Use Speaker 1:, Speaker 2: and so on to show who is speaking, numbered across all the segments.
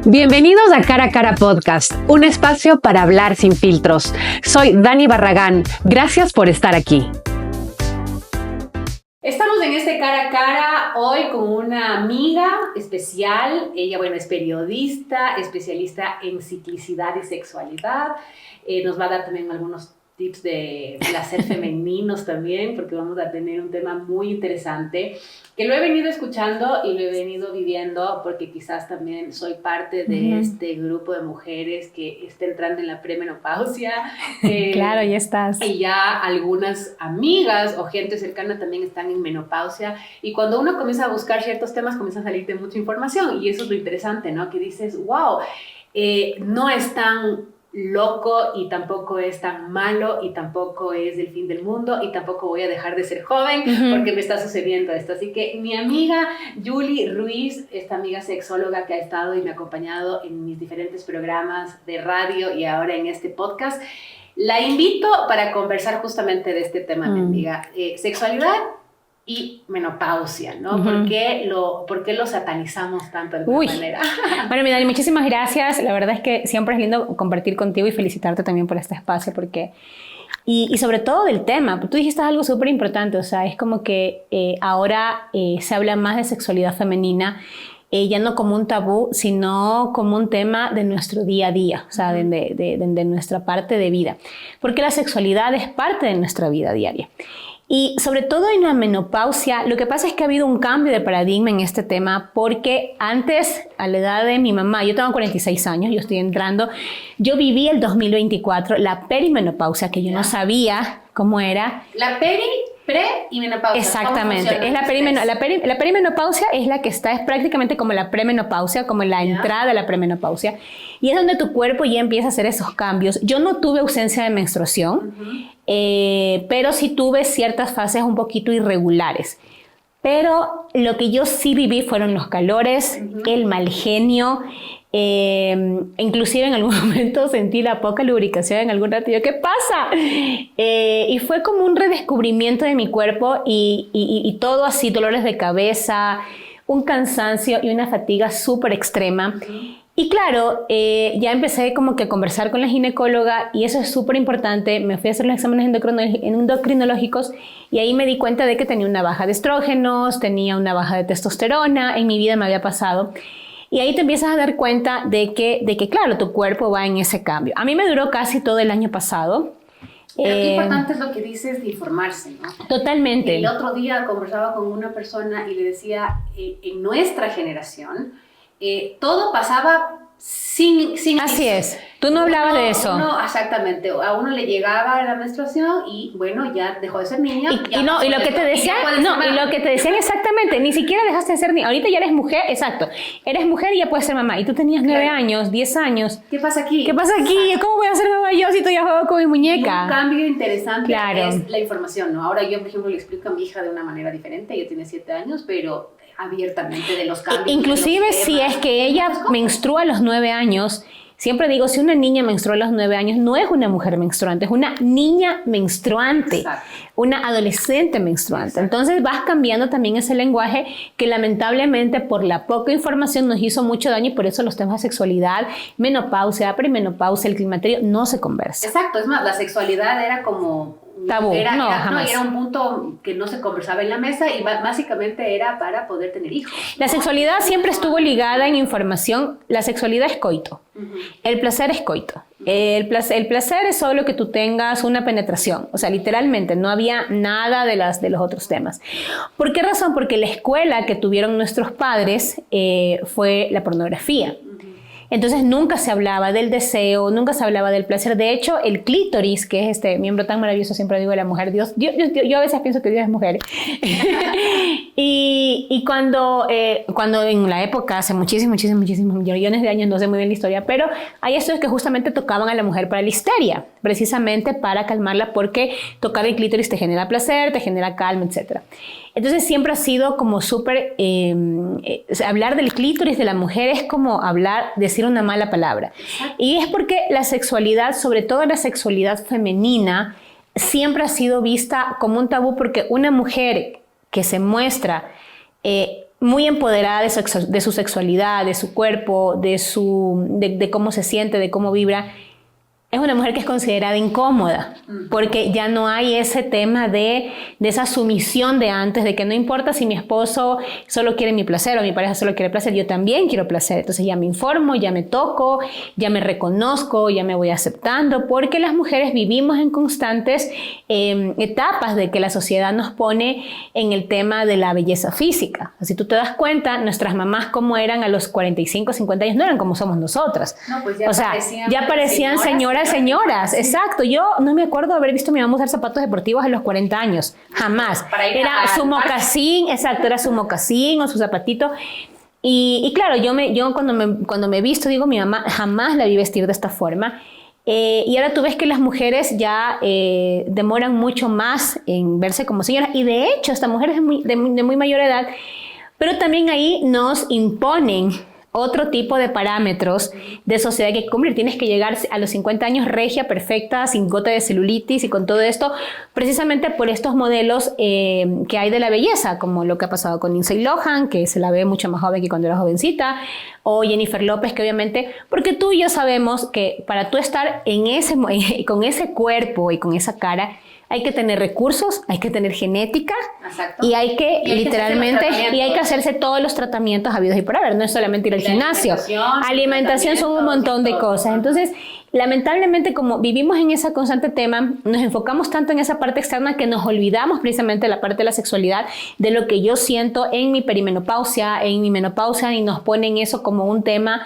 Speaker 1: Bienvenidos a Cara a Cara Podcast, un espacio para hablar sin filtros. Soy Dani Barragán. Gracias por estar aquí.
Speaker 2: Estamos en este Cara a Cara hoy con una amiga especial. Ella, es periodista, especialista en ciclicidad y sexualidad. Nos va a dar también algunos tips de placer femeninos también, porque vamos a tener un tema muy interesante que lo he venido escuchando y lo he venido viviendo porque quizás también soy parte de este grupo de mujeres que está entrando en la premenopausia.
Speaker 3: Claro, ya estás.
Speaker 2: Y ya algunas amigas o gente cercana también están en menopausia, y cuando uno comienza a buscar ciertos temas comienza a salirte mucha información, y eso es lo interesante, ¿no? Que dices, wow, no es tan loco y tampoco es tan malo y tampoco es el fin del mundo y tampoco voy a dejar de ser joven porque me está sucediendo esto. Así que mi amiga Julie Ruiz, esta amiga sexóloga que ha estado y me ha acompañado en mis diferentes programas de radio y ahora en este podcast, la invito para conversar justamente de este tema, mi amiga, sexualidad y menopausia, ¿no? ¿Por qué lo satanizamos tanto de alguna manera?
Speaker 3: Bueno, mi Dani, muchísimas gracias. La verdad es que siempre es lindo compartir contigo y felicitarte también por este espacio, porque... Y sobre todo del tema, tú dijiste algo súper importante, o sea, es como que ahora se habla más de sexualidad femenina, ya no como un tabú, sino como un tema de nuestro día a día, o sea, de nuestra parte de vida, porque la sexualidad es parte de nuestra vida diaria. Y sobre todo en la menopausia, lo que pasa es que ha habido un cambio de paradigma en este tema, porque antes, a la edad de mi mamá, yo tengo 46 años, yo estoy entrando, yo viví el 2024, la perimenopausia, que yo no sabía cómo era.
Speaker 2: La pre y menopausia.
Speaker 3: Exactamente. Es la perimenopausia es la que está, es prácticamente como la premenopausia, como la entrada a la premenopausia. Y es donde tu cuerpo ya empieza a hacer esos cambios. Yo no tuve ausencia de menstruación, pero sí tuve ciertas fases un poquito irregulares. Pero lo que yo sí viví fueron los calores, el mal genio. Inclusive en algún momento sentí la poca lubricación en algún rato. Yo, ¿qué pasa? Y fue como un redescubrimiento de mi cuerpo y todo así, dolores de cabeza, un cansancio y una fatiga súper extrema. Y claro, ya empecé como que a conversar con la ginecóloga, y eso es súper importante. Me fui a hacer los exámenes endocrinológicos y ahí me di cuenta de que tenía una baja de estrógenos, tenía una baja de testosterona. En mi vida me había pasado. Y ahí te empiezas a dar cuenta de que claro, tu cuerpo va en ese cambio. A mí me duró casi todo el año pasado.
Speaker 2: Pero qué importante es lo que dices de informarse, ¿no?
Speaker 3: Totalmente.
Speaker 2: El otro día conversaba con una persona y le decía, en nuestra generación, todo pasaba sin
Speaker 3: Así es. Tú no hablabas de eso.
Speaker 2: No, exactamente. A uno le llegaba la menstruación y bueno, ya dejó de ser niña.
Speaker 3: Y lo que te decían exactamente, ni siquiera dejaste de ser niña. Ahorita ya eres mujer, exacto. Eres mujer y ya puedes ser mamá. Y tú tenías 9 años, 10 años.
Speaker 2: ¿Qué pasa aquí?
Speaker 3: ¿Cómo voy a ser mamá yo si tú ya juego con mi muñeca?
Speaker 2: Un cambio interesante es la información, ¿no? Ahora yo, por ejemplo, le explico a mi hija de una manera diferente. Ella tiene 7 años, pero abiertamente de los cambios.
Speaker 3: Inclusive si es que ella menstrua a los 9 años, siempre digo, si una niña menstrua a los 9 años, no es una mujer menstruante, es una niña menstruante, una adolescente menstruante. Exacto. Entonces vas cambiando también ese lenguaje que lamentablemente por la poca información nos hizo mucho daño, y por eso los temas de sexualidad, menopausia, premenopausia, el climaterio no se conversan.
Speaker 2: Exacto, es más, la sexualidad era como...
Speaker 3: tabú, jamás.
Speaker 2: Era un punto que no se conversaba en la mesa y básicamente era para poder tener hijos, ¿no?
Speaker 3: La sexualidad siempre estuvo ligada en información. La sexualidad es coito. El placer es coito. El placer es solo que tú tengas una penetración. O sea, literalmente no había nada de los otros temas. ¿Por qué razón? Porque la escuela que tuvieron nuestros padres fue la pornografía. Entonces nunca se hablaba del deseo, nunca se hablaba del placer. De hecho, el clítoris, que es este miembro tan maravilloso, siempre digo de la mujer, Dios, yo a veces pienso que Dios es mujer. y cuando en la época, hace muchísimos millones de años, no sé muy bien la historia, pero hay estudios que justamente tocaban a la mujer para la histeria, precisamente para calmarla, porque tocar el clítoris te genera placer, te genera calma, etc. Entonces siempre ha sido como súper, hablar del clítoris de la mujer es como decir una mala palabra. Y es porque la sexualidad, sobre todo la sexualidad femenina, siempre ha sido vista como un tabú, porque una mujer que se muestra muy empoderada de su sexualidad, de su cuerpo, de cómo se siente, de cómo vibra, es una mujer que es considerada incómoda, porque ya no hay ese tema de esa sumisión de antes, de que no importa si mi esposo solo quiere mi placer o mi pareja solo quiere placer, yo también quiero placer. Entonces ya me informo, ya me toco, ya me reconozco, ya me voy aceptando, porque las mujeres vivimos en constantes etapas de que la sociedad nos pone en el tema de la belleza física. Si tú te das cuenta, nuestras mamás como eran a los 45, 50 años, no eran como somos nosotras.
Speaker 2: No, pues ya,
Speaker 3: o sea, ya parecían señoras, exacto. Yo no me acuerdo haber visto a mi mamá usar zapatos deportivos a los 40 años, jamás. Era su mocasín, exacto, era su mocasín o su zapatito. Y claro, yo cuando me visto, digo, mi mamá jamás la vi vestir de esta forma. Y ahora tú ves que las mujeres ya demoran mucho más en verse como señoras. Y de hecho, esta mujer es de muy mayor edad, pero también ahí nos imponen otro tipo de parámetros de sociedad que cumplir. Tienes que llegar a los 50 años regia, perfecta, sin gota de celulitis y con todo esto, precisamente por estos modelos que hay de la belleza, como lo que ha pasado con Lindsay Lohan, que se la ve mucho más joven que cuando era jovencita, o Jennifer López, que obviamente, porque tú y yo sabemos que para tú estar con ese cuerpo y con esa cara, hay que tener recursos, hay que tener genética. Exacto. Y hay que literalmente, y hay que hacerse todos los tratamientos habidos y por haber, no es solamente ir al gimnasio. Alimentación son un montón de cosas. Entonces, lamentablemente, como vivimos en ese constante tema, nos enfocamos tanto en esa parte externa que nos olvidamos precisamente de la parte de la sexualidad, de lo que yo siento en mi perimenopausia, en mi menopausia, y nos ponen eso como un tema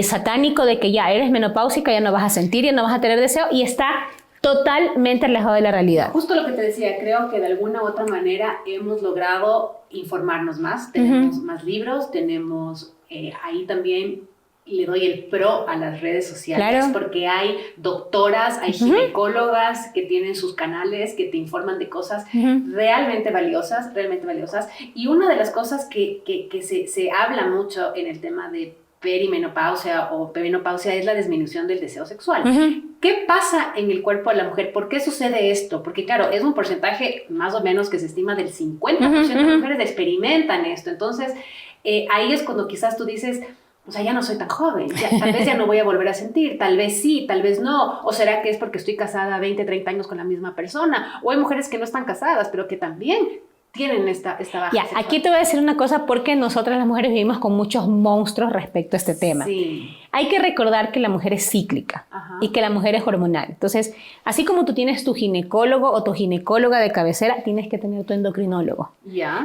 Speaker 3: satánico de que ya eres menopáusica, ya no vas a sentir, ya no vas a tener deseo, y está totalmente alejado de la realidad.
Speaker 2: Justo lo que te decía, creo que de alguna u otra manera hemos logrado informarnos más, tenemos más libros, tenemos ahí también le doy el pro a las redes sociales, claro, porque hay doctoras, hay ginecólogas que tienen sus canales, que te informan de cosas realmente valiosas, y una de las cosas que se habla mucho en el tema de perimenopausia o perimenopausia es la disminución del deseo sexual. ¿Qué pasa en el cuerpo de la mujer? ¿Por qué sucede esto? Porque claro, es un porcentaje más o menos que se estima del 50% de mujeres experimentan esto. Entonces, ahí es cuando quizás tú dices, o sea, ya no soy tan joven, tal vez ya no voy a volver a sentir, tal vez sí, tal vez no. ¿O será que es porque estoy casada 20, 30 años con la misma persona? O hay mujeres que no están casadas, pero que también tienen esta baja sexual.
Speaker 3: Aquí te voy a decir una cosa, porque nosotras las mujeres vivimos con muchos monstruos respecto a este tema.
Speaker 2: Sí.
Speaker 3: Hay que recordar que la mujer es cíclica y que la mujer es hormonal. Entonces, así como tú tienes tu ginecólogo o tu ginecóloga de cabecera, tienes que tener tu endocrinólogo.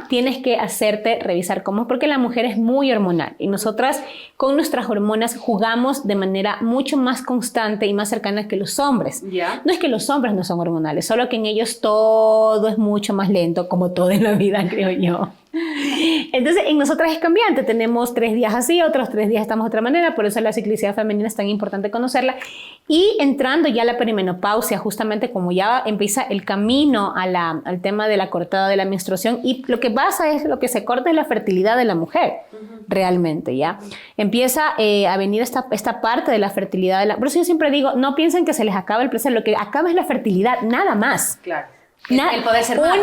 Speaker 3: Tienes que hacerte revisar cómo, porque la mujer es muy hormonal y nosotras con nuestras hormonas jugamos de manera mucho más constante y más cercana que los hombres. No es que los hombres no son hormonales, solo que en ellos todo es mucho más lento, como todo en la vida, creo yo. Entonces, en nosotras es cambiante. Tenemos 3 días así, otros 3 días estamos de otra manera. Por eso la ciclicidad femenina es tan importante conocerla. Y entrando ya a la perimenopausia, justamente como ya empieza el camino al tema de la cortada de la menstruación, y lo que pasa es, lo que se corta es la fertilidad de la mujer, realmente, ¿ya? Empieza a venir esta parte de la fertilidad. Por eso yo siempre digo, no piensen que se les acaba el placer, lo que acaba es la fertilidad, nada más.
Speaker 2: Claro. El poder ser madre.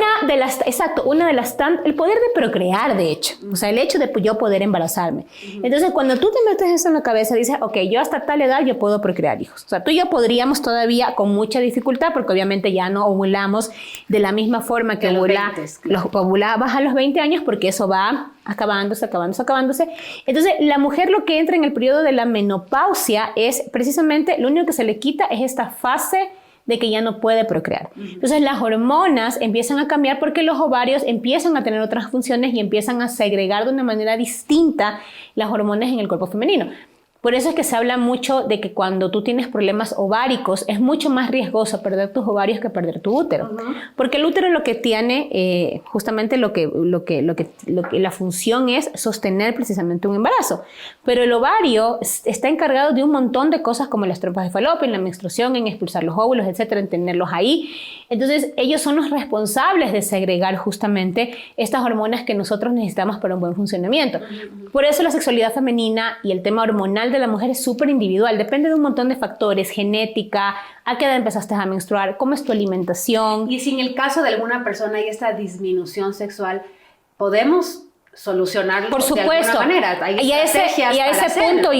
Speaker 3: El poder de procrear, de hecho. O sea, el hecho de yo poder embarazarme. Entonces, cuando tú te metes eso en la cabeza, dices, ok, yo hasta tal edad yo puedo procrear hijos. O sea, tú y yo podríamos todavía con mucha dificultad, porque obviamente ya no ovulamos de la misma forma que ovulabas a los 20 años, porque eso va acabándose. Entonces, la mujer lo que entra en el periodo de la menopausia es precisamente, lo único que se le quita es esta fase de que ya no puede procrear. Entonces las hormonas empiezan a cambiar porque los ovarios empiezan a tener otras funciones y empiezan a segregar de una manera distinta las hormonas en el cuerpo femenino. Por eso es que se habla mucho de que cuando tú tienes problemas ováricos es mucho más riesgoso perder tus ovarios que perder tu útero. Porque el útero lo que tiene, justamente lo que la función es sostener precisamente un embarazo. Pero el ovario está encargado de un montón de cosas como las trompas de falopio, en la menstruación, en expulsar los óvulos, etcétera, en tenerlos ahí. Entonces ellos son los responsables de segregar justamente estas hormonas que nosotros necesitamos para un buen funcionamiento. Por eso la sexualidad femenina y el tema hormonal de la mujer es súper individual, depende de un montón de factores, genética, a qué edad empezaste a menstruar, cómo es tu alimentación.
Speaker 2: Y si en el caso de alguna persona hay esta disminución sexual, ¿podemos solucionarlo
Speaker 3: por supuesto,
Speaker 2: de alguna manera. Hay
Speaker 3: y a
Speaker 2: estrategias para
Speaker 3: ese
Speaker 2: hacerlo.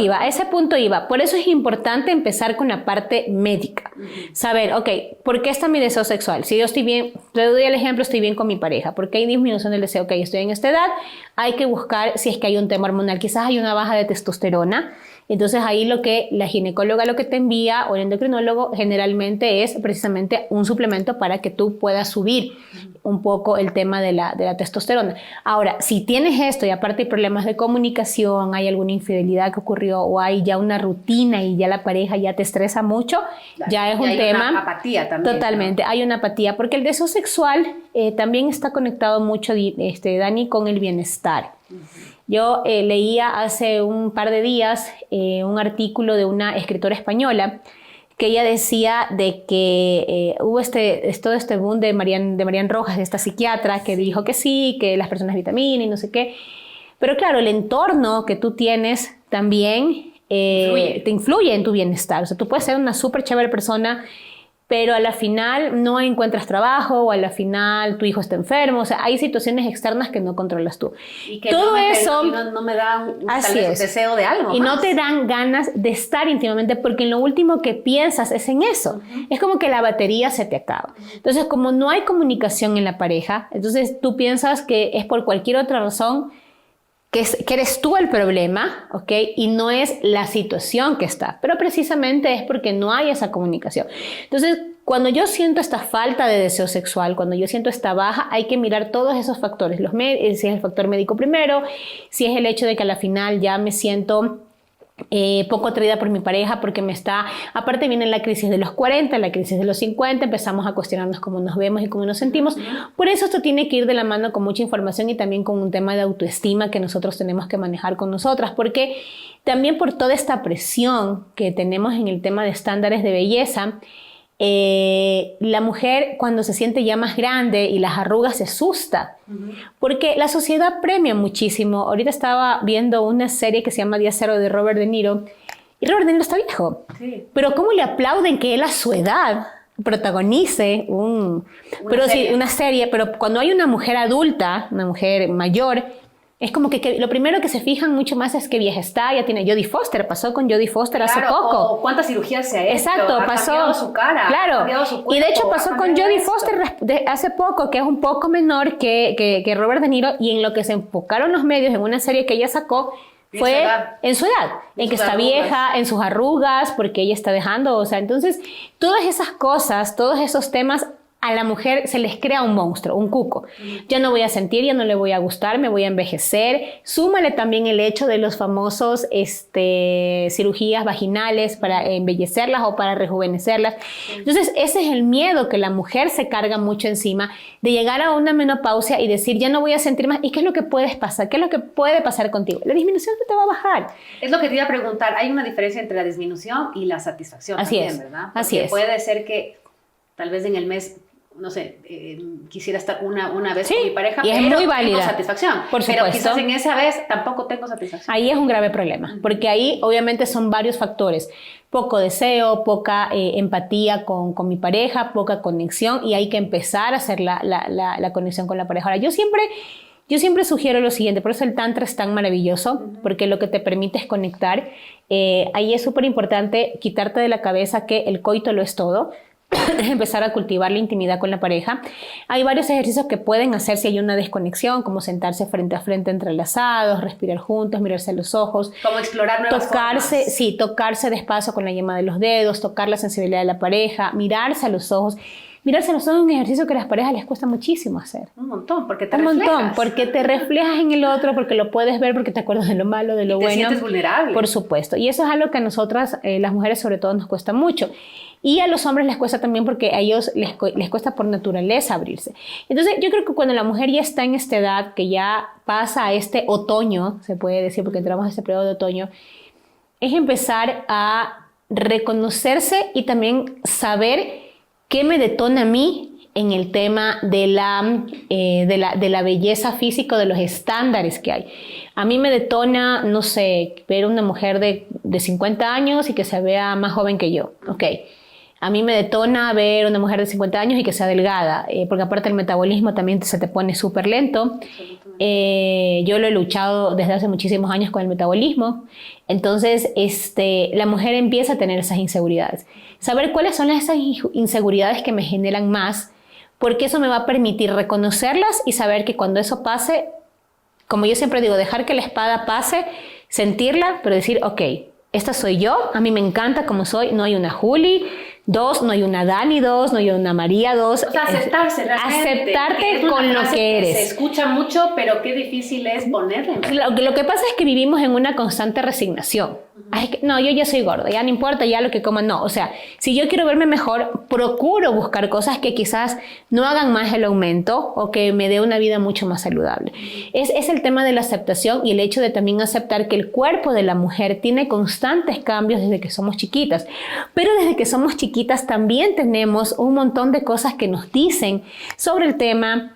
Speaker 3: punto iba. Por eso es importante empezar con la parte médica. Saber, ok, ¿por qué está mi deseo sexual? Si yo estoy bien, te doy el ejemplo, estoy bien con mi pareja. ¿Por qué hay disminución del deseo? Ok, estoy en esta edad, hay que buscar si es que hay un tema hormonal. Quizás hay una baja de testosterona. Entonces ahí lo que la ginecóloga lo que te envía o el endocrinólogo generalmente es precisamente un suplemento para que tú puedas subir un poco el tema de la testosterona. Ahora, si tienes esto y aparte hay problemas de comunicación, hay alguna infidelidad que ocurrió o hay ya una rutina y ya la pareja ya te estresa mucho, ya es un tema.
Speaker 2: Una apatía también.
Speaker 3: Totalmente, ¿no? Hay una apatía porque el deseo sexual también está conectado mucho, Dani, con el bienestar. Yo leía hace un par de días un artículo de una escritora española que ella decía de que hubo todo este boom de Marian Rojas, esta psiquiatra, que dijo que sí, que las personas vitamina y no sé qué. Pero claro, el entorno que tú tienes también te influye en tu bienestar. O sea, tú puedes ser una súper chévere persona, pero a la final no encuentras trabajo o a la final tu hijo está enfermo. O sea, hay situaciones externas que no controlas tú.
Speaker 2: Y que
Speaker 3: todo eso
Speaker 2: no me da
Speaker 3: así es.
Speaker 2: deseo de algo.
Speaker 3: Y
Speaker 2: más.
Speaker 3: no te dan ganas de estar íntimamente porque lo último que piensas es en eso. Es como que la batería se te acaba. Entonces, como no hay comunicación en la pareja, entonces tú piensas que es por cualquier otra razón que eres tú el problema, ¿ok? Y no es la situación que está, pero precisamente es porque no hay esa comunicación. Entonces, cuando yo siento esta falta de deseo sexual, cuando yo siento esta baja, hay que mirar todos esos factores, si es el factor médico primero, si es el hecho de que a la final ya me siento poco atraída por mi pareja porque aparte viene la crisis de los 40, la crisis de los 50, empezamos a cuestionarnos cómo nos vemos y cómo nos sentimos. Por eso esto tiene que ir de la mano con mucha información y también con un tema de autoestima que nosotros tenemos que manejar con nosotras, porque también por toda esta presión que tenemos en el tema de estándares de belleza, la mujer cuando se siente ya más grande y las arrugas se asusta, porque la sociedad premia muchísimo. Ahorita estaba viendo una serie que se llama Día Cero de Robert De Niro, y Robert De Niro está viejo,
Speaker 2: sí.
Speaker 3: Pero cómo le aplauden que él a su edad protagonice una serie, pero cuando hay una mujer adulta, una mujer mayor, es como que lo primero que se fijan mucho más es que vieja está, ya tiene Jodie Foster, pasó con Jodie Foster hace poco.
Speaker 2: O cuántas cirugías se ha hecho.
Speaker 3: Exacto,
Speaker 2: ha cambiado su cara,
Speaker 3: claro,
Speaker 2: ha cambiado su cuerpo,
Speaker 3: y de hecho pasó con Jodie Foster hace poco, que es un poco menor que Robert De Niro, y en lo que se enfocaron los medios en una serie que ella sacó fue en su edad, en que está vieja, en sus arrugas, porque ella está dejando, o sea, entonces todas esas cosas, todos esos temas, a la mujer se les crea un monstruo, un cuco. Ya no voy a sentir, ya no le voy a gustar, me voy a envejecer. Súmale también el hecho de los famosos cirugías vaginales para embellecerlas o para rejuvenecerlas. Entonces, ese es el miedo que la mujer se carga mucho encima, de llegar a una menopausia y decir, ya no voy a sentir más. ¿Y qué es lo que puedes pasar? ¿Qué es lo que puede pasar contigo? La disminución se te va a bajar.
Speaker 2: Es lo que te iba a preguntar. Hay una diferencia entre la disminución y la satisfacción.
Speaker 3: Así
Speaker 2: también,
Speaker 3: es,
Speaker 2: ¿verdad?
Speaker 3: así
Speaker 2: Porque
Speaker 3: es.
Speaker 2: puede ser que tal vez en el mes, no sé, quisiera estar una vez
Speaker 3: Sí,
Speaker 2: con mi pareja,
Speaker 3: y es
Speaker 2: pero
Speaker 3: muy válida.
Speaker 2: tengo satisfacción.
Speaker 3: Por
Speaker 2: pero
Speaker 3: supuesto.
Speaker 2: quizás en esa vez tampoco tengo satisfacción.
Speaker 3: Ahí es un grave problema, porque ahí obviamente son varios factores. Poco deseo, poca empatía con mi pareja, poca conexión, y hay que empezar a hacer la conexión con la pareja. Ahora, yo siempre sugiero lo siguiente, por eso el tantra es tan maravilloso, porque lo que te permite es conectar. Ahí es súper importante quitarte de la cabeza que el coito lo es todo. Es empezar a cultivar la intimidad con la pareja. Hay varios ejercicios que pueden hacer si hay una desconexión, como sentarse frente a frente entrelazados, respirar juntos, mirarse a los ojos.
Speaker 2: Como explorar nuevas formas.
Speaker 3: Sí, tocarse despacio con la yema de los dedos, tocar la sensibilidad de la pareja, mirarse a los ojos. Mirarse a los ojos es un ejercicio que a las parejas les cuesta muchísimo hacer.
Speaker 2: Un montón, porque te
Speaker 3: reflejas.
Speaker 2: reflejas.
Speaker 3: Un montón, porque te reflejas en el otro, porque lo puedes ver, porque te acuerdas de lo malo, de lo bueno.
Speaker 2: Te sientes vulnerable.
Speaker 3: Por supuesto. Y eso es algo que a nosotras, las mujeres sobre todo, nos cuesta mucho. Y a los hombres les cuesta también porque a ellos les cuesta por naturaleza abrirse. Entonces, yo creo que cuando la mujer ya está en esta edad, que ya pasa a este otoño, se puede decir, porque entramos a este periodo de otoño, es empezar a reconocerse y también saber qué me detona a mí en el tema de la belleza física, de los estándares que hay. A mí me detona, no sé, ver una mujer de 50 años y que se vea más joven que yo. Ok. a mí me detona ver una mujer de 50 años y que sea delgada, porque aparte el metabolismo también se te pone súper lento. Yo lo he luchado desde hace muchísimos años con el metabolismo. Entonces, la mujer empieza a tener esas inseguridades. Saber cuáles son esas inseguridades que me generan más, porque eso me va a permitir reconocerlas y saber que cuando eso pase, como yo siempre digo, dejar que la espada pase, sentirla, pero decir, ok, esta soy yo, a mí me encanta como soy, no hay una Juli 2, no hay una Dani 2, no hay una María 2.
Speaker 2: O sea, aceptarse realmente.
Speaker 3: Aceptarte con lo que eres.
Speaker 2: Se escucha mucho, pero qué difícil es ponerle.
Speaker 3: Lo que pasa es que vivimos en una constante resignación. Ay, no, yo ya soy gorda, ya no importa ya lo que coma, no. O sea, si yo quiero verme mejor, procuro buscar cosas que quizás no hagan más el aumento o que me dé una vida mucho más saludable. Es el tema de la aceptación y el hecho de también aceptar que el cuerpo de la mujer tiene constantes cambios desde que somos chiquitas. Pero desde que somos chiquitas también tenemos un montón de cosas que nos dicen sobre el tema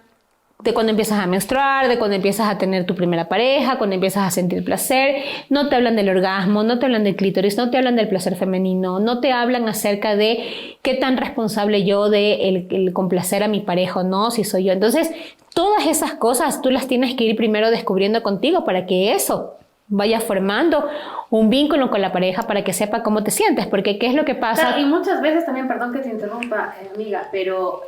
Speaker 3: de cuando empiezas a menstruar, de cuando empiezas a tener tu primera pareja, cuando empiezas a sentir placer. No te hablan del orgasmo, no te hablan del clítoris, no te hablan del placer femenino, no te hablan acerca de qué tan responsable yo de el complacer a mi pareja o no, si soy yo. Entonces, todas esas cosas tú las tienes que ir primero descubriendo contigo para que eso vaya formando un vínculo con la pareja para que sepa cómo te sientes, porque ¿qué es lo que pasa?
Speaker 2: Claro, y muchas veces también, perdón que te interrumpa, amiga, pero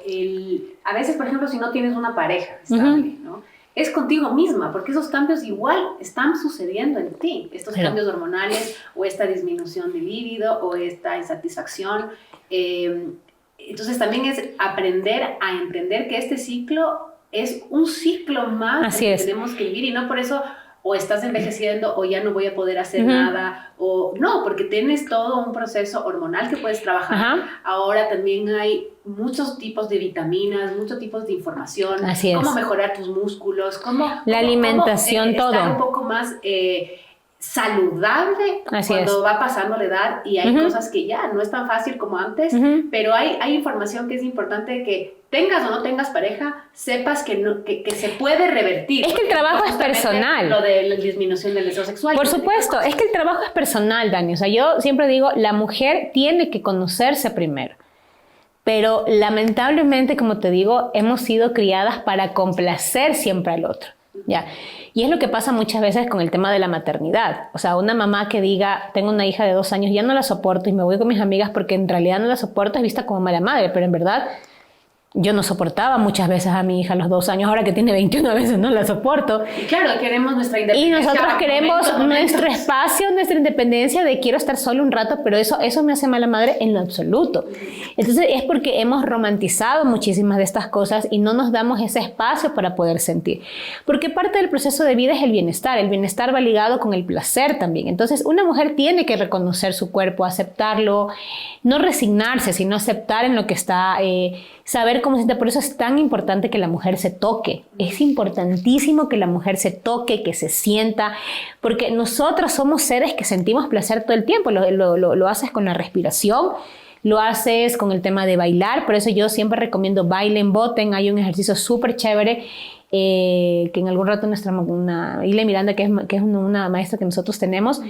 Speaker 2: a veces, por ejemplo, si no tienes una pareja estable, ¿no? Es contigo misma, porque esos cambios igual están sucediendo en ti, estos cambios hormonales o esta disminución de líbido o esta insatisfacción. Entonces también es aprender a entender que este ciclo es un ciclo más que tenemos que vivir y no por eso o estás envejeciendo o ya no voy a poder hacer nada, o no, porque tienes todo un proceso hormonal que puedes trabajar. Ahora también hay muchos tipos de vitaminas, muchos tipos de información, cómo mejorar tus músculos, la
Speaker 3: alimentación, todo.
Speaker 2: Estar un poco más saludable cuando va pasando la edad y hay cosas que ya no es tan fácil como antes, pero hay información que es importante que tengas o no tengas pareja, sepas que se puede revertir.
Speaker 3: Es que el trabajo es personal.
Speaker 2: Lo de la disminución del deseo sexual.
Speaker 3: Por supuesto, es que el trabajo es personal, Dani. O sea, yo siempre digo, la mujer tiene que conocerse primero. Pero lamentablemente, como te digo, hemos sido criadas para complacer siempre al otro. ¿Ya? Y es lo que pasa muchas veces con el tema de la maternidad. O sea, una mamá que diga, tengo una hija de 2 años, ya no la soporto y me voy con mis amigas porque en realidad no la soporto, es vista como mala madre, pero en verdad yo no soportaba muchas veces a mi hija a los 2 años, ahora que tiene 21 veces no la soporto.
Speaker 2: Y claro, queremos nuestra independencia.
Speaker 3: Y nosotros queremos nuestro espacio, nuestra independencia de quiero estar solo un rato, pero eso me hace mala madre en lo absoluto. Entonces es porque hemos romantizado muchísimas de estas cosas y no nos damos ese espacio para poder sentir. Porque parte del proceso de vida es el bienestar va ligado con el placer también. Entonces una mujer tiene que reconocer su cuerpo, aceptarlo, no resignarse, sino aceptar en lo que está, saber cómo se siente. Por eso es tan importante que la mujer se toque. Es importantísimo que la mujer se toque, que se sienta, porque nosotras somos seres que sentimos placer todo el tiempo. Lo haces con la respiración, lo haces con el tema de bailar. Por eso yo siempre recomiendo bailen, boten. Hay un ejercicio súper chévere que en algún rato una Ile Miranda, que es una maestra que nosotros tenemos,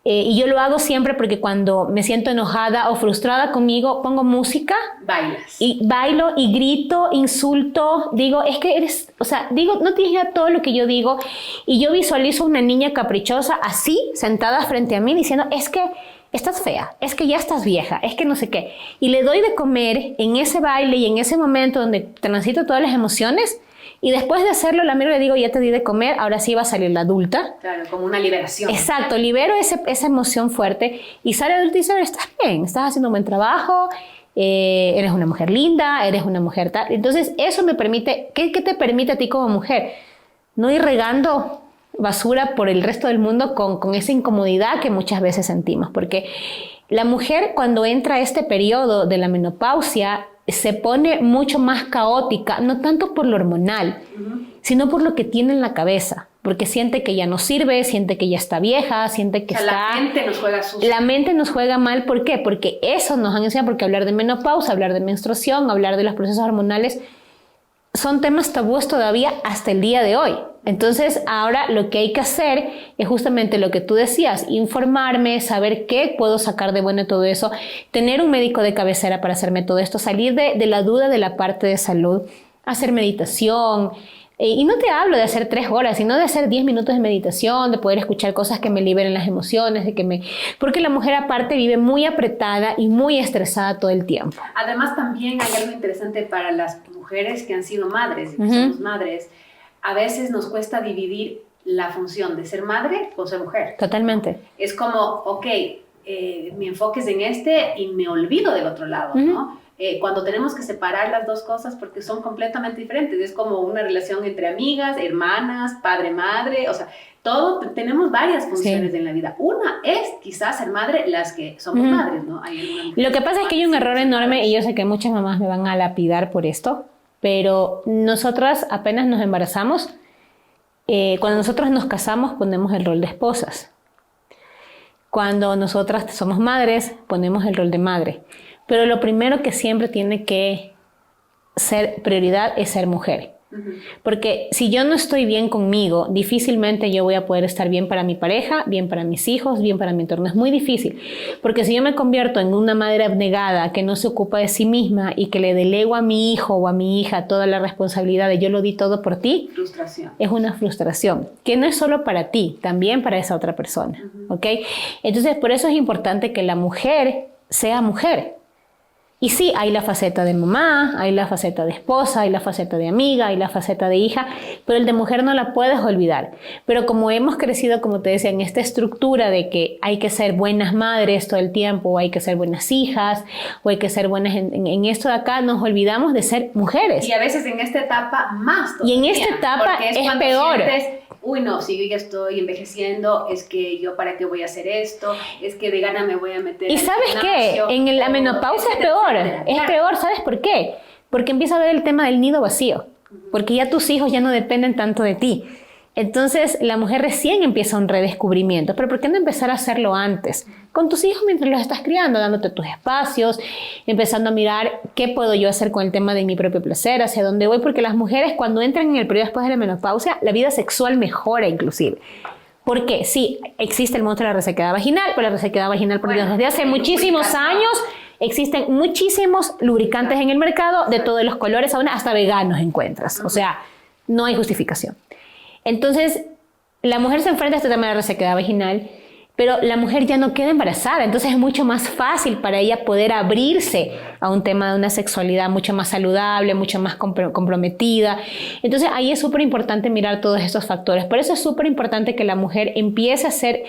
Speaker 3: y yo lo hago siempre porque cuando me siento enojada o frustrada conmigo, pongo música.
Speaker 2: Bailas.
Speaker 3: Y bailo y grito, insulto, digo, es que eres, o sea, digo, no tienes idea todo lo que yo digo. Y yo visualizo una niña caprichosa así, sentada frente a mí, diciendo, es que estás fea, es que ya estás vieja, es que no sé qué. Y le doy de comer en ese baile y en ese momento donde transito todas las emociones. Y después de hacerlo, la miro y le digo, ya te di de comer, ahora sí va a salir la adulta.
Speaker 2: Claro, como una liberación.
Speaker 3: Exacto, libero esa emoción fuerte y sale adulta y dice, estás bien, estás haciendo un buen trabajo, eres una mujer linda, eres una mujer tal. Entonces, eso me permite, ¿qué te permite a ti como mujer? No ir regando basura por el resto del mundo con esa incomodidad que muchas veces sentimos. Porque la mujer, cuando entra a este periodo de la menopausia, se pone mucho más caótica, no tanto por lo hormonal, sino por lo que tiene en la cabeza, porque siente que ya no sirve, siente que ya está vieja, siente que
Speaker 2: la mente nos juega sucio.
Speaker 3: La mente nos juega mal, ¿por qué? Porque eso nos han enseñado, porque hablar de menopausia, hablar de menstruación, hablar de los procesos hormonales son temas tabúes todavía hasta el día de hoy. Entonces, ahora lo que hay que hacer es justamente lo que tú decías, informarme, saber qué puedo sacar de bueno de todo eso, tener un médico de cabecera para hacerme todo esto, salir de la duda de la parte de salud, hacer meditación. Y no te hablo de hacer 3 horas, sino de hacer 10 minutos de meditación, de poder escuchar cosas que me liberen las emociones, porque la mujer aparte vive muy apretada y muy estresada todo el tiempo.
Speaker 2: Además, también hay algo interesante para las mujeres que han sido madres, que somos madres. A veces nos cuesta dividir la función de ser madre con ser mujer.
Speaker 3: Totalmente.
Speaker 2: Es como, ok, mi enfoque es en este y me olvido del otro lado, ¿no? Cuando tenemos que separar las dos cosas porque son completamente diferentes. Es como una relación entre amigas, hermanas, padre-madre, o sea, tenemos varias funciones en la vida. Una es quizás ser madre, las que somos madres, ¿no?
Speaker 3: Lo que pasa es que hay un error enorme, y yo sé que muchas mamás me van a lapidar por esto, pero nosotras apenas nos embarazamos, cuando nosotros nos casamos ponemos el rol de esposas. Cuando nosotras somos madres, ponemos el rol de madre. Pero lo primero que siempre tiene que ser prioridad es ser mujer. Porque si yo no estoy bien conmigo, difícilmente yo voy a poder estar bien para mi pareja, bien para mis hijos, bien para mi entorno. Es muy difícil. Porque si yo me convierto en una madre abnegada que no se ocupa de sí misma y que le delego a mi hijo o a mi hija toda la responsabilidad de yo lo di todo por ti,
Speaker 2: frustración.
Speaker 3: Es una frustración que no es solo para ti, también para esa otra persona. ¿Ok? Entonces, por eso es importante que la mujer sea mujer. Y sí, hay la faceta de mamá, hay la faceta de esposa, hay la faceta de amiga, hay la faceta de hija, pero el de mujer no la puedes olvidar. Pero como hemos crecido, como te decía, en esta estructura de que hay que ser buenas madres todo el tiempo, o hay que ser buenas hijas, o hay que ser buenas en esto de acá, nos olvidamos de ser mujeres.
Speaker 2: Y a veces en esta etapa más todavía.
Speaker 3: Y en esta etapa es peor.
Speaker 2: Uy, no, si yo ya estoy envejeciendo, es que yo para qué voy a hacer esto, es que de gana me voy a meter.
Speaker 3: ¿Y sabes qué? En la menopausia es peor. Es peor, ¿sabes por qué? Porque empieza a ver el tema del nido vacío. Porque ya tus hijos ya no dependen tanto de ti. Entonces la mujer recién empieza un redescubrimiento. Pero ¿por qué no empezar a hacerlo antes? Con tus hijos mientras los estás criando, dándote tus espacios, empezando a mirar qué puedo yo hacer con el tema de mi propio placer, hacia dónde voy. Porque las mujeres cuando entran en el periodo después de la menopausia, la vida sexual mejora inclusive. Porque sí, existe el monstruo de la resequedad vaginal, pero la resequedad vaginal, por Dios, desde hace muchísimos años existen muchísimos lubricantes en el mercado de todos los colores, aún hasta veganos encuentras. O sea, no hay justificación. Entonces, la mujer se enfrenta a este tema de resequedad vaginal, pero la mujer ya no queda embarazada, entonces es mucho más fácil para ella poder abrirse a un tema de una sexualidad mucho más saludable, mucho más comprometida. Entonces ahí es súper importante mirar todos estos factores. Por eso es súper importante que la mujer empiece a hacer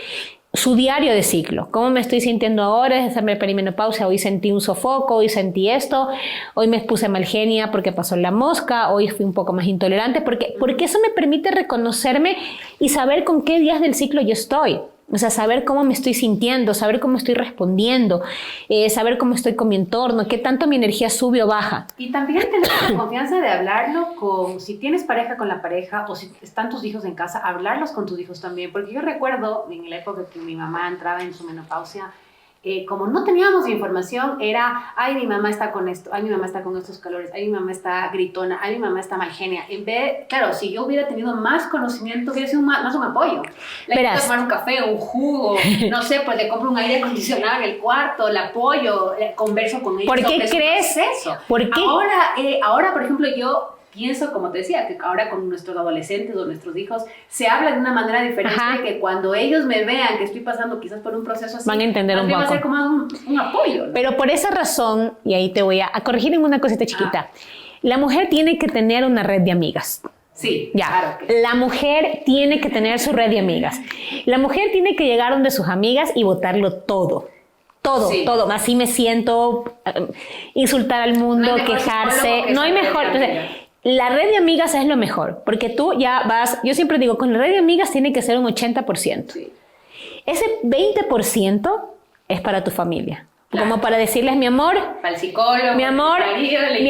Speaker 3: su diario de ciclo. ¿Cómo me estoy sintiendo ahora desde la perimenopausia? Hoy sentí un sofoco, hoy sentí esto, hoy me puse mal genia porque pasó la mosca, hoy fui un poco más intolerante, porque eso me permite reconocerme y saber con qué días del ciclo yo estoy. O sea, saber cómo me estoy sintiendo, saber cómo estoy respondiendo, saber cómo estoy con mi entorno, qué tanto mi energía sube o baja.
Speaker 2: Y también tener la confianza de hablarlo si tienes pareja con la pareja o si están tus hijos en casa, hablarlos con tus hijos también. Porque yo recuerdo en la época que mi mamá entraba en su menopausia, como no teníamos información, era, ay, mi mamá está con esto, ay, mi mamá está con estos colores, ay, mi mamá está gritona, ay, mi mamá está mal genia. En vez, claro, si yo hubiera tenido más conocimiento, hubiera sido más un apoyo. Le invito a tomar un café, un jugo, no sé, pues le compro un aire acondicionado en el cuarto, le apoyo, converso con ella.
Speaker 3: ¿Por qué crees eso? ¿Por qué?
Speaker 2: Ahora, por ejemplo, yo pienso, como te decía, que ahora con nuestros adolescentes o nuestros hijos se habla de una manera diferente, que cuando ellos me vean que estoy pasando quizás por un proceso así,
Speaker 3: van a entender un poco.
Speaker 2: Va a ser como un apoyo, ¿no?
Speaker 3: Pero por esa razón, y ahí te voy a corregir en una cosita chiquita, la mujer tiene que tener una red de amigas.
Speaker 2: Sí,
Speaker 3: ya.
Speaker 2: Claro que sí.
Speaker 3: La mujer tiene que tener su red de amigas. La mujer tiene que llegar donde sus amigas y botarlo todo. Todo, sí. Todo. Así me siento, insultar al mundo, no quejarse. No hay mejor. La red de amigas es lo mejor, porque tú ya vas, yo siempre digo, con la red de amigas tiene que ser un 80%. Sí. Ese 20% es para tu familia. Claro. Como para decirles, mi amor,
Speaker 2: para el psicólogo,
Speaker 3: mi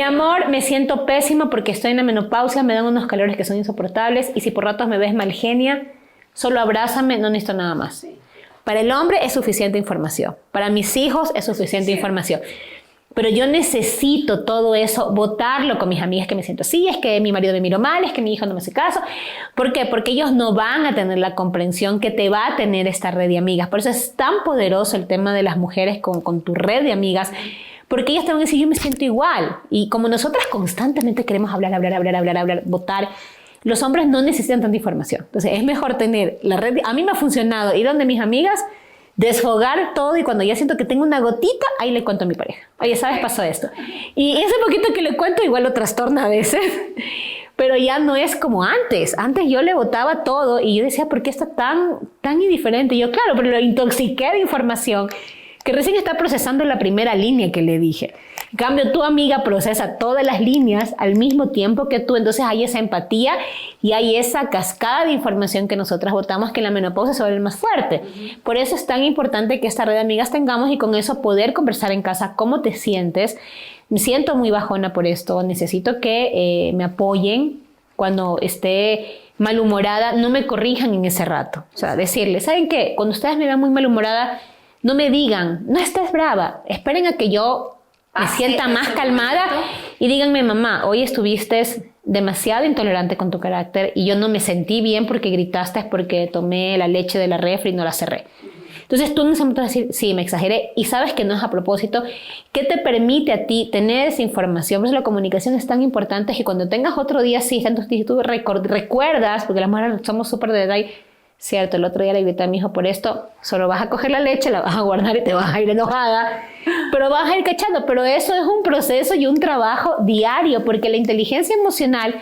Speaker 3: amor, me siento pésima porque estoy en la menopausia, me dan unos calores que son insoportables y si por ratos me ves mal genia, solo abrázame, no necesito nada más. Sí. Para el hombre es suficiente información, para mis hijos es suficiente información. pero yo necesito todo eso, votarlo con mis amigas que me siento así, es que mi marido me miró mal, es que mi hijo no me hace caso. ¿Por qué? Porque ellos no van a tener la comprensión que te va a tener esta red de amigas. Por eso es tan poderoso el tema de las mujeres con tu red de amigas, porque ellas te van a decir, yo me siento igual. Y como nosotras constantemente queremos hablar, votar, los hombres no necesitan tanta información. Entonces es mejor tener la red. A mí me ha funcionado ir donde mis amigas, desfogar todo, y cuando ya siento que tengo una gotita, ahí le cuento a mi pareja. Oye, ¿sabes? Pasó esto. Y ese poquito que le cuento igual lo trastorna a veces, pero ya no es como antes. Antes yo le botaba todo y yo decía, ¿por qué está tan indiferente? Y yo, claro, pero lo intoxiqué de información que recién está procesando la primera línea que le dije. En cambio, tu amiga procesa todas las líneas al mismo tiempo que tú, entonces hay esa empatía y hay esa cascada de información que nosotras votamos que en la menopausia se vuelve más fuerte. Por eso es tan importante que esta red de amigas tengamos y con eso poder conversar en casa cómo te sientes. Me siento muy bajona por esto, necesito que me apoyen cuando esté malhumorada, no me corrijan en ese rato. O sea, decirles, ¿saben qué? Cuando ustedes me vean muy malhumorada, no me digan, no estés brava, esperen a que yo me sienta más calmada y díganme, mamá, hoy estuviste demasiado intolerante con tu carácter y yo no me sentí bien porque gritaste, porque tomé la leche de la refri y no la cerré. Entonces tú en ese momento vas a decir, sí, me exageré y sabes que no es a propósito. ¿Qué te permite a ti tener esa información? Por eso la comunicación es tan importante que cuando tengas otro día, sí, entonces tú recuerdas, porque las mujeres somos súper de detalle. Cierto, el otro día le grité a mi hijo por esto, solo vas a coger la leche, la vas a guardar y te vas a ir enojada, pero vas a ir cachando. Pero eso es un proceso y un trabajo diario, porque la inteligencia emocional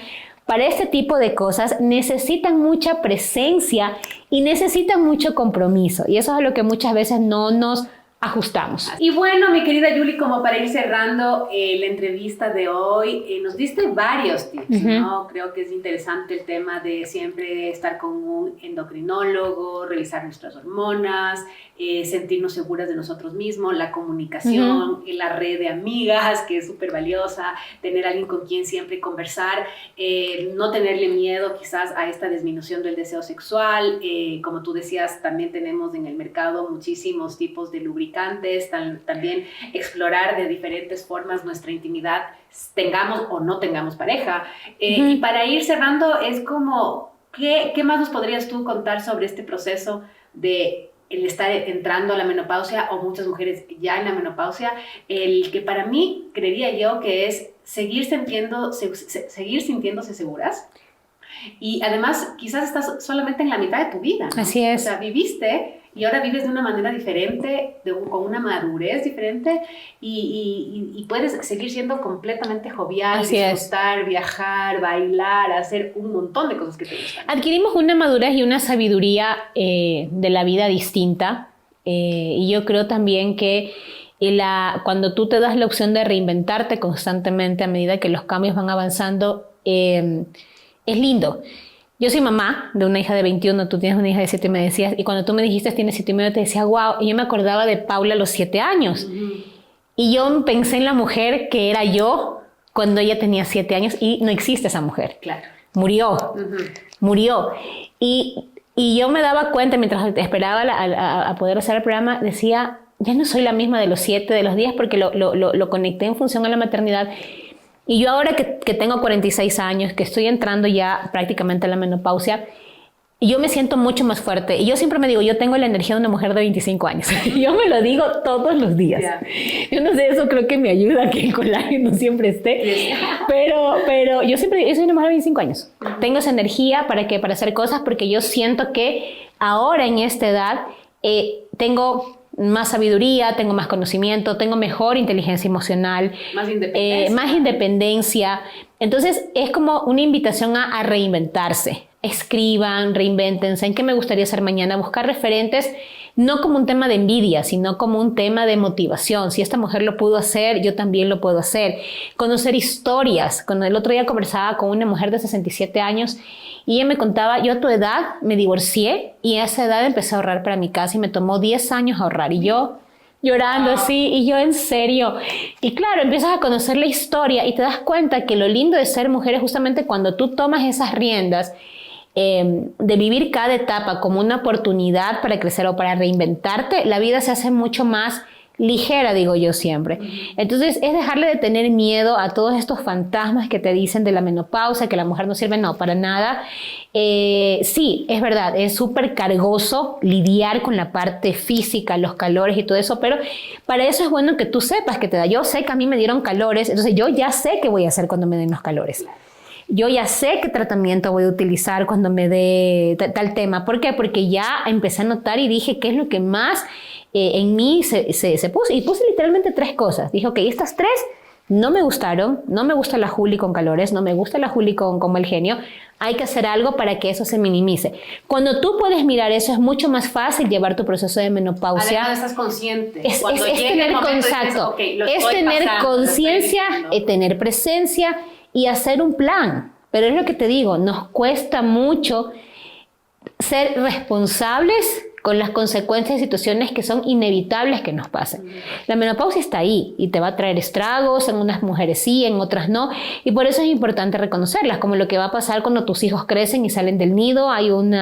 Speaker 3: para este tipo de cosas necesitan mucha presencia y necesitan mucho compromiso. Y eso es a lo que muchas veces no nos ajustamos.
Speaker 2: Y bueno, mi querida Yuli, como para ir cerrando la entrevista de hoy, nos diste varios tips, ¿no? Creo que es interesante el tema de siempre estar con un endocrinólogo, revisar nuestras hormonas, sentirnos seguras de nosotros mismos, la comunicación, la red de amigas, que es súper valiosa, tener alguien con quien siempre conversar, no tenerle miedo quizás a esta disminución del deseo sexual. Como tú decías, también tenemos en el mercado muchísimos tipos de lubricantes, también explorar de diferentes formas nuestra intimidad, tengamos o no tengamos pareja. Y para ir cerrando, es como, ¿qué más nos podrías tú contar sobre este proceso de el estar entrando a la menopausia, o muchas mujeres ya en la menopausia, el que para mí, creería yo, que es seguir sintiéndose seguras? Y además, quizás estás solamente en la mitad de tu vida, ¿no?
Speaker 3: Así es.
Speaker 2: O sea, viviste y ahora vives de una manera diferente, con una madurez diferente, y puedes seguir siendo completamente jovial,
Speaker 3: así
Speaker 2: disfrutar, es. Viajar, bailar, hacer un montón de cosas que te gustan.
Speaker 3: Adquirimos una madurez y una sabiduría de la vida distinta, y yo creo también que cuando tú te das la opción de reinventarte constantemente a medida que los cambios van avanzando, es lindo. Yo soy mamá de una hija de 21, tú tienes una hija de 7, me decías, y cuando tú me dijiste tienes 7 y medio, te decía, wow, y yo me acordaba de Paula a los 7 años. Y yo pensé en la mujer que era yo cuando ella tenía 7 años, y no existe esa mujer.
Speaker 2: Claro.
Speaker 3: Murió. Y yo me daba cuenta, mientras esperaba a poder hacer el programa, decía, ya no soy la misma de los 7, de los 10, porque lo conecté en función a la maternidad. Y yo ahora que tengo 46 años, que estoy entrando ya prácticamente a la menopausia, yo me siento mucho más fuerte. Y yo siempre me digo, yo tengo la energía de una mujer de 25 años. Yo me lo digo todos los días. Yeah. Yo no sé, eso creo que me ayuda a que el colágeno siempre esté. Yeah. Pero yo soy una mujer de 25 años. Tengo esa energía para hacer cosas, porque yo siento que ahora en esta edad tengo más sabiduría, tengo más conocimiento, tengo mejor inteligencia emocional, más independencia. Entonces es como una invitación a reinventarse. Escriban, reinvéntense. ¿En qué me gustaría ser mañana? Buscar referentes, no como un tema de envidia, sino como un tema de motivación. Si esta mujer lo pudo hacer, yo también lo puedo hacer. Conocer historias. Cuando el otro día conversaba con una mujer de 67 años y ella me contaba, yo a tu edad me divorcié y a esa edad empecé a ahorrar para mi casa y me tomó 10 años ahorrar. Y yo llorando así, y yo en serio. Y claro, empiezas a conocer la historia y te das cuenta que lo lindo de ser mujer es justamente cuando tú tomas esas riendas, de vivir cada etapa como una oportunidad para crecer o para reinventarte, la vida se hace mucho más ligera, digo yo siempre. Entonces, es dejarle de tener miedo a todos estos fantasmas que te dicen de la menopausia, que la mujer no sirve, no, para nada. Sí, es verdad, es súper cargoso lidiar con la parte física, los calores y todo eso, pero para eso es bueno que tú sepas que te da. Yo sé que a mí me dieron calores, entonces yo ya sé qué voy a hacer cuando me den los calores. Yo ya sé qué tratamiento voy a utilizar cuando me dé tal tema. ¿Por qué? Porque ya empecé a notar y dije qué es lo que más en mí se puso. Y puse literalmente 3 cosas. Dije, ok, estas 3 no me gustaron. No me gusta la Juli con calores, no me gusta la Juli con mal genio. Hay que hacer algo para que eso se minimice. Cuando tú puedes mirar eso, es mucho más fácil llevar tu proceso de menopausia.
Speaker 2: Además, estás consciente.
Speaker 3: Es tener contacto, es tener conciencia, tener presencia y hacer un plan. Pero es lo que te digo, nos cuesta mucho ser responsables con las consecuencias de situaciones que son inevitables que nos pasen. La menopausia está ahí y te va a traer estragos, en unas mujeres sí, en otras no, y por eso es importante reconocerlas, como lo que va a pasar cuando tus hijos crecen y salen del nido, hay un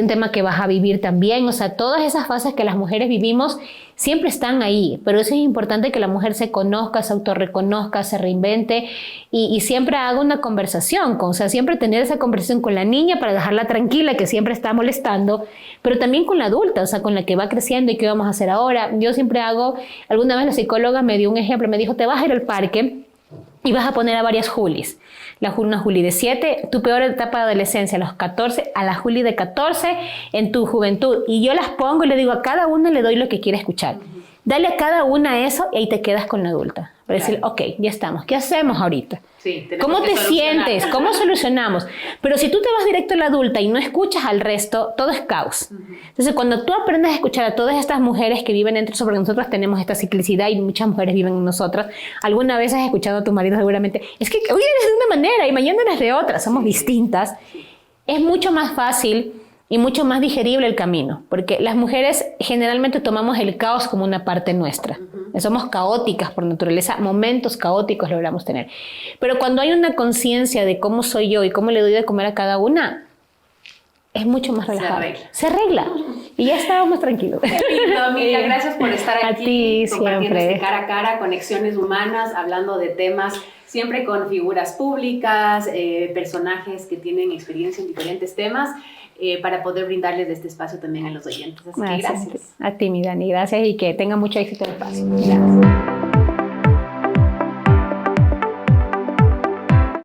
Speaker 3: tema que vas a vivir también, o sea, todas esas fases que las mujeres vivimos siempre están ahí, pero eso es importante que la mujer se conozca, se autorreconozca, se reinvente y siempre haga una conversación, o sea, siempre tener esa conversación con la niña para dejarla tranquila, que siempre está molestando, pero también con la adulta, o sea, con la que va creciendo y qué vamos a hacer ahora. Yo siempre alguna vez la psicóloga me dio un ejemplo, me dijo, te vas a ir al parque y vas a poner a varias Julis. Una Juli de 7, tu peor etapa de adolescencia, a los 14, a la Juli de 14 en tu juventud. Y yo las pongo y le digo a cada una le doy lo que quiere escuchar. Dale a cada una eso y ahí te quedas con la adulta. Para decir, ok, ya estamos, ¿qué hacemos ahorita?
Speaker 2: Sí,
Speaker 3: ¿Cómo te sientes? ¿Cómo solucionamos? Pero si tú te vas directo a la adulta y no escuchas al resto, todo es caos. Entonces, cuando tú aprendes a escuchar a todas estas mujeres que viven entre nosotros, porque nosotros tenemos esta ciclicidad y muchas mujeres viven en nosotras, alguna vez has escuchado a tu marido seguramente, es que hoy eres de una manera y mañana eres de otra, somos distintas. Es mucho más fácil y mucho más digerible el camino, porque las mujeres generalmente tomamos el caos como una parte nuestra. Somos caóticas por naturaleza, momentos caóticos logramos tener. Pero cuando hay una conciencia de cómo soy yo y cómo le doy de comer a cada una, es mucho más relajado. Se arregla. Y ya estábamos tranquilos.
Speaker 2: Amiga, gracias por estar aquí.
Speaker 3: A ti
Speaker 2: compartiendo
Speaker 3: siempre.
Speaker 2: este cara a cara, conexiones humanas, hablando de temas siempre con figuras públicas, personajes que tienen experiencia en diferentes temas. Para poder brindarles este espacio también a los oyentes. Así que gracias.
Speaker 3: A ti, mi Dani, gracias y que tenga mucho éxito en el espacio. Gracias.